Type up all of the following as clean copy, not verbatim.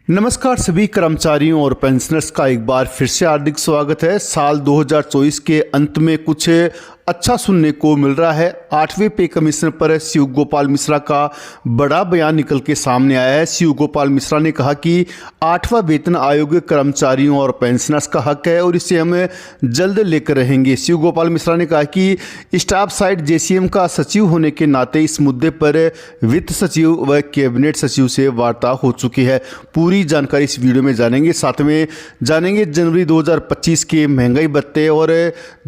नमस्कार सभी कर्मचारियों और पेंशनर्स का एक बार फिर से हार्दिक स्वागत है। साल 2024 के अंत में कुछ अच्छा सुनने को मिल रहा है। 8वें पे कमीशन पर शिव गोपाल मिश्रा का बड़ा बयान निकल के सामने आया है। शिव गोपाल मिश्रा ने कहा कि 8वां वेतन आयोग कर्मचारियों और पेंशनर्स का हक है और इसे हम जल्द लेकर रहेंगे। शिव गोपाल मिश्रा ने कहा कि स्टाफ साइड जेसीएम का सचिव होने के नाते इस मुद्दे पर वित्त सचिव व कैबिनेट सचिव से वार्ता हो चुकी है। पूरी जानकारी इस वीडियो में जानेंगे। साथ में जानेंगे जनवरी 2025 के महंगाई भत्ते और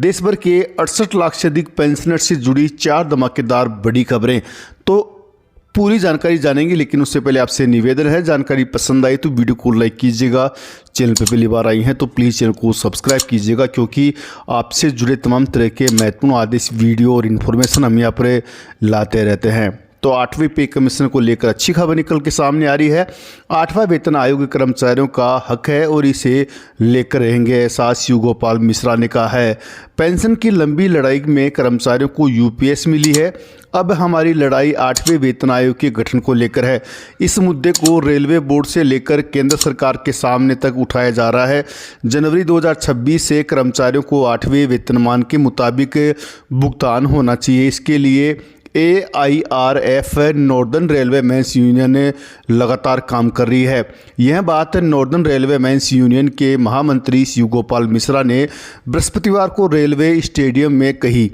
देश भर के 68 लाख से अधिक पेंशनर से जुड़ी 4 धमाकेदार बड़ी खबरें। तो पूरी जानकारी जानेंगे, लेकिन उससे पहले आपसे निवेदन है, जानकारी पसंद आई तो वीडियो को लाइक कीजिएगा। चैनल पर पहली बार आई हैं तो प्लीज़ चैनल को सब्सक्राइब कीजिएगा, क्योंकि आपसे जुड़े तमाम तरह के महत्वपूर्ण आदेश, वीडियो और इन्फॉर्मेशन हम यहाँ पर लाते रहते हैं। तो 8वें पे कमीशन को लेकर अच्छी खबर निकल के सामने आ रही है। 8वां वेतन आयोग कर्मचारियों का हक है और इसे लेकर रहेंगे, ऐसा शिव गोपाल मिश्रा ने कहा है। पेंशन की लंबी लड़ाई में कर्मचारियों को यूपीएस मिली है। अब हमारी लड़ाई 8वें वेतन आयोग के गठन को लेकर है। इस मुद्दे को रेलवे बोर्ड से लेकर केंद्र सरकार के सामने तक उठाया जा रहा है। जनवरी 2026 से कर्मचारियों को 8वें वेतनमान के मुताबिक भुगतान होना चाहिए। इसके लिए AIRF Northern Railway Men's Union लगातार काम कर रही है। यह बात नॉर्दर्न रेलवे मेंस यूनियन के महामंत्री शिव गोपाल मिश्रा ने बृहस्पतिवार को रेलवे स्टेडियम में कही।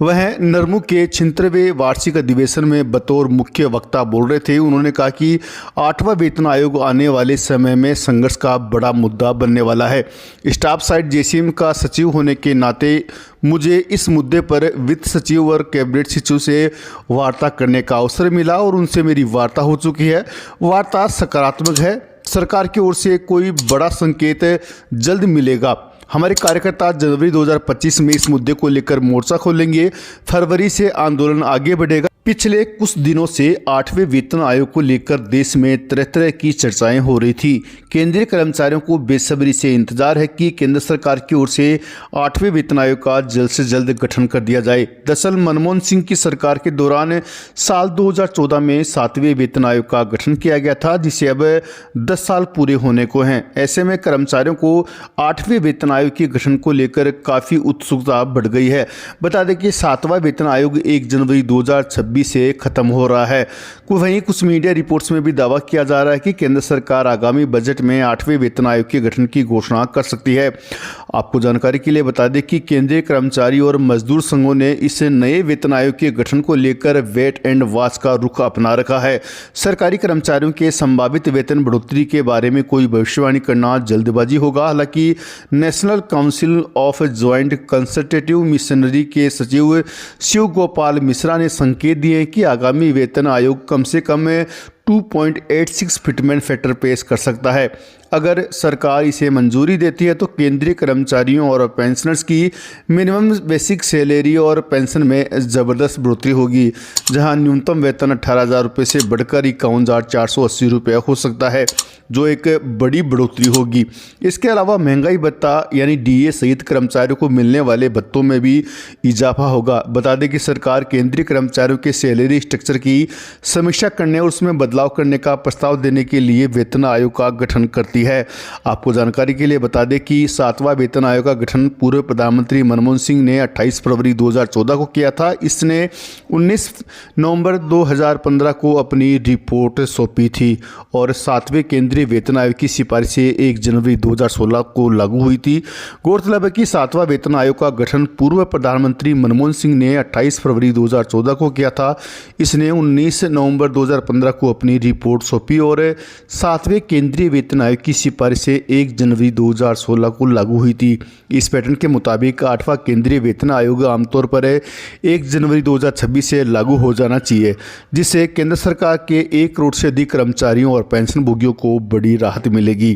वह नरमू के 76वें वार्षिक अधिवेशन में बतौर मुख्य वक्ता बोल रहे थे। उन्होंने कहा कि 8वां वेतन आयोग आने वाले समय में संघर्ष का बड़ा मुद्दा बनने वाला है। स्टाफ साइड जेसीएम का सचिव होने के नाते मुझे इस मुद्दे पर वित्त सचिव और कैबिनेट सचिव से वार्ता करने का अवसर मिला और उनसे मेरी वार्ता हो चुकी है। वार्ता सकारात्मक है। सरकार की ओर से कोई बड़ा संकेत जल्द मिलेगा। हमारे कार्यकर्ता जनवरी 2025 में इस मुद्दे को लेकर मोर्चा खोलेंगे। फरवरी से आंदोलन आगे बढ़ेगा। पिछले कुछ दिनों से 8वें वेतन आयोग को लेकर देश में तरह तरह की चर्चाएं हो रही थी। केंद्रीय कर्मचारियों को बेसब्री से इंतजार है कि केंद्र सरकार की ओर से 8वें वेतन आयोग का जल्द से जल्द गठन कर दिया जाए। दरअसल मनमोहन सिंह की सरकार के दौरान साल 2014 में 7वें वेतन आयोग का गठन किया गया था, जिसे अब 10 साल पूरे होने को हैं। ऐसे में कर्मचारियों को 8वें वेतन आयोग के गठन को लेकर काफ़ी उत्सुकता बढ़ गई है। बता दें कि 7वां वेतन आयोग 1 जनवरी 2026 से खत्म हो रहा है। वहीं कुछ मीडिया रिपोर्ट्स में भी दावा किया जा रहा है कि केंद्र सरकार आगामी बजट में 8वें वेतन आयोग के गठन की घोषणा कर सकती है। आपको जानकारी के लिए बता दें कि केंद्रीय कर्मचारी और मजदूर संघों ने इस नए वेतन आयोग के गठन को लेकर वेट एंड वॉच का रुख अपना रखा है। सरकारी कर्मचारियों के संभावित वेतन बढ़ोतरी के बारे में कोई भविष्यवाणी करना जल्दबाजी होगा। हालांकि national council of joint consultative missionary के सचिव शिव गोपाल मिश्रा ने संकेत दिए कि आगामी वेतन आयोग कम से कम 2.86 फिटमेंट फैक्टर पेश कर सकता है। अगर सरकार इसे मंजूरी देती है तो केंद्रीय कर्मचारियों और पेंशनर्स की मिनिमम बेसिक सैलरी और पेंशन में ज़बरदस्त बढ़ोतरी होगी, जहां न्यूनतम वेतन 18,000 रुपये से बढ़कर 51,480 रुपये हो सकता है, जो एक बड़ी बढ़ोतरी होगी। इसके अलावा महंगाई भत्ता यानी DA सहित कर्मचारियों को मिलने वाले भत्तों में भी इजाफा होगा। बता दें कि सरकार केंद्रीय कर्मचारियों के सैलरी स्ट्रक्चर की समीक्षा करने और उसमें बदलाव करने का प्रस्ताव देने के लिए वेतन आयोग का गठन करती है। आपको जानकारी के लिए बता दें कि 7वां वेतन आयोग का गठन पूर्व प्रधानमंत्री मनमोहन सिंह ने 28 फरवरी 2014 को किया था। इसने 19 नवंबर 2015 को अपनी रिपोर्ट सौंपी थी और 7वें केंद्रीय वेतन आयोग की सिफारिशें 1 जनवरी 2016 को लागू हुई थी। गौरतलब है कि 7वां वेतन आयोग का गठन पूर्व प्रधानमंत्री मनमोहन सिंह ने 28 फरवरी 2014 को किया था। इसने 19 नवंबर 2015 को अपनी रिपोर्ट सौंपी और 7वें केंद्रीय वेतन आयोग की सिफारिशें 1 जनवरी 2016 को लागू हुई थी। इस पैटर्न के मुताबिक 8वां केंद्रीय वेतन आयोग आमतौर पर 1 जनवरी 2026 से लागू हो जाना चाहिए, जिससे केंद्र सरकार के 1 करोड़ से अधिक कर्मचारियों और पेंशन भोगियों को बड़ी राहत मिलेगी।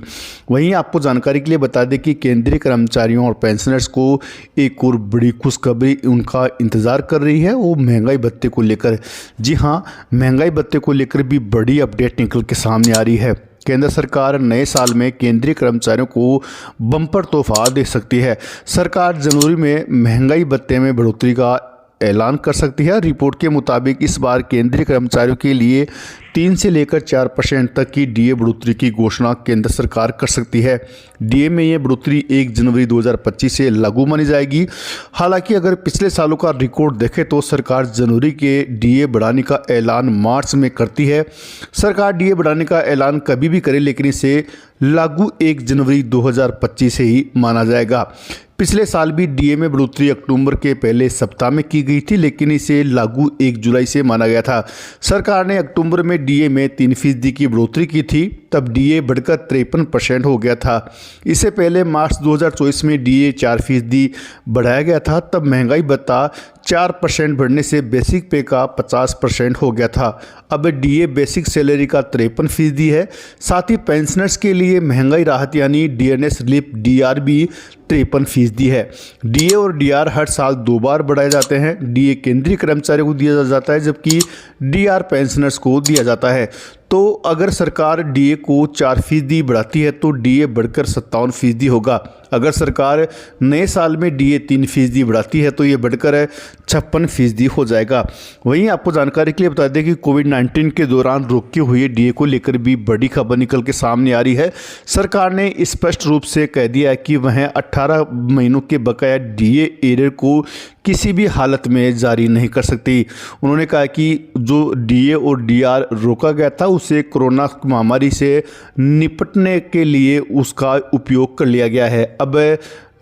वहीं आपको जानकारी के लिए बता दें कि केंद्रीय कर्मचारियों और पेंशनर्स को एक और बड़ी खुशखबरी उनका इंतजार कर रही है, वो महंगाई भत्ते को लेकर। जी हाँ, महंगाई भत्ते को लेकर भी बड़ी अपडेट निकल के सामने आ रही है। केंद्र सरकार नए साल में केंद्रीय कर्मचारियों को बम्पर तोहफा दे सकती है। सरकार जनवरी में महंगाई भत्ते में बढ़ोतरी का ऐलान कर सकती है। रिपोर्ट के मुताबिक इस बार केंद्रीय कर्मचारियों के लिए 3 से लेकर 4% तक की डीए बढ़ोतरी की घोषणा केंद्र सरकार कर सकती है। डीए में यह बढ़ोतरी 1 जनवरी 2025 से लागू मानी जाएगी। हालांकि अगर पिछले सालों का रिकॉर्ड देखें तो सरकार जनवरी के डीए बढ़ाने का ऐलान मार्च में करती है। सरकार डीए बढ़ाने का ऐलान कभी भी करे, लेकिन इसे लागू 1 जनवरी 2025 से ही माना जाएगा। पिछले साल भी डीए में बढ़ोतरी अक्टूबर के पहले सप्ताह में की गई थी, लेकिन इसे लागू 1 जुलाई से माना गया था। सरकार ने अक्टूबर में डीए में 3% की बढ़ोतरी की थी, तब डीए बढ़कर 53% हो गया था। इससे पहले मार्च 2024 में डीए 4% बढ़ाया गया था, तब महंगाई भत्ता 4% बढ़ने से बेसिक पे का 50% हो गया था। अब डीए बेसिक सैलरी का 53% है। साथ ही पेंशनर्स के लिए महंगाई राहत यानी डीएनएस रिलीफ डीआर भी 53% है। डीए और डीआर हर साल 2 बार बढ़ाए जाते हैं। डीए केंद्रीय कर्मचारियों को दिया जाता है, जबकि डीआर पेंशनर्स को दिया जाता है। तो अगर सरकार डीए को 4% बढ़ाती है तो डीए बढ़कर 57% होगा। अगर सरकार नए साल में डीए 3% बढ़ाती है तो ये बढ़कर 56% हो जाएगा। वहीं आपको जानकारी के लिए बता दें कि कोविड-19 के दौरान रोके हुए डीए को लेकर भी बड़ी खबर निकल के सामने आ रही है। सरकार ने स्पष्ट रूप से कह दिया है कि वह 18 महीनों के बकाया डीए एरियर को किसी भी हालत में जारी नहीं कर सकती। उन्होंने कहा कि जो डीए और डीआर रोका गया था उसे कोरोना महामारी से निपटने के लिए उसका उपयोग कर लिया गया है। अब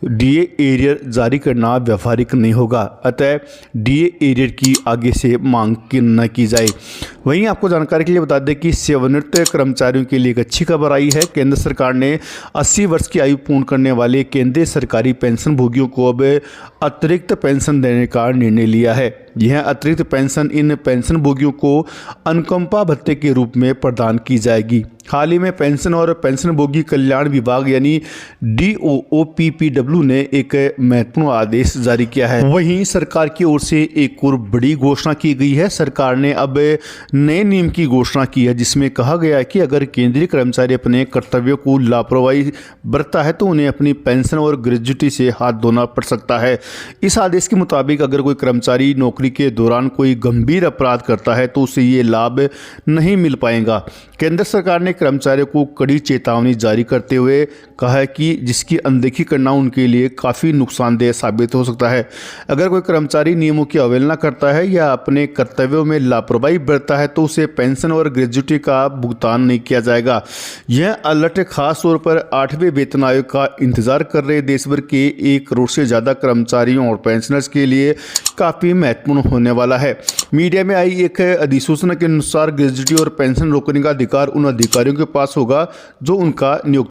डीए एरियर जारी करना व्यावहारिक नहीं होगा, अतः डीए एरियर की आगे से मांग न की जाए। वहीं आपको जानकारी के लिए बता दें कि सेवानिवृत्त कर्मचारियों के लिए एक अच्छी खबर आई है। केंद्र सरकार ने 80 वर्ष की आयु पूर्ण करने वाले केंद्रीय सरकारी पेंशन भोगियों को अब अतिरिक्त पेंशन देने का निर्णय लिया है। यह अतिरिक्त पेंशन इन पेंशन भोगियों को अनुकंपा भत्ते के रूप में प्रदान की जाएगी। हाल ही में पेंशन और पेंशन भोगी कल्याण विभाग यानी DOOPPW ने एक महत्वपूर्ण आदेश जारी किया है। वहीं सरकार की ओर से एक और बड़ी घोषणा की गई है। सरकार ने अब नए नियम की घोषणा की है, जिसमें कहा गया है कि अगर केंद्रीय कर्मचारी अपने कर्तव्यों को लापरवाही बरतता है तो उन्हें अपनी पेंशन और ग्रेजुटी से हाथ धोना पड़ सकता है। इस आदेश के मुताबिक अगर कोई कर्मचारी नौकरी के दौरान कोई गंभीर अपराध करता है तो उसे ये लाभ नहीं मिल पाएगा। केंद्र सरकार ने कर्मचारियों को कड़ी चेतावनी जारी करते हुए कहा है कि जिसकी अनदेखी करना उनके लिए काफ़ी नुकसानदेह साबित हो सकता है। अगर कोई कर्मचारी नियमों की अवहेलना करता है या अपने कर्तव्यों में लापरवाही बरतता है तो उसे पेंशन और ग्रेजुटी का भुगतान नहीं किया जाएगा। यह अलर्ट खास तौर पर 8वें वेतन आयोग का इंतजार कर रहे देश भर के 1 करोड़ से ज़्यादा कर्मचारियों और पेंशनर्स के लिए काफ़ी महत्वपूर्ण होने वाला है। मीडिया में आई एक अधिसूचना के अनुसार ग्रेजुटी और पेंशन रोकने का अधिकार उन अधिकारियों के पास होगा जो उनका नियुक्त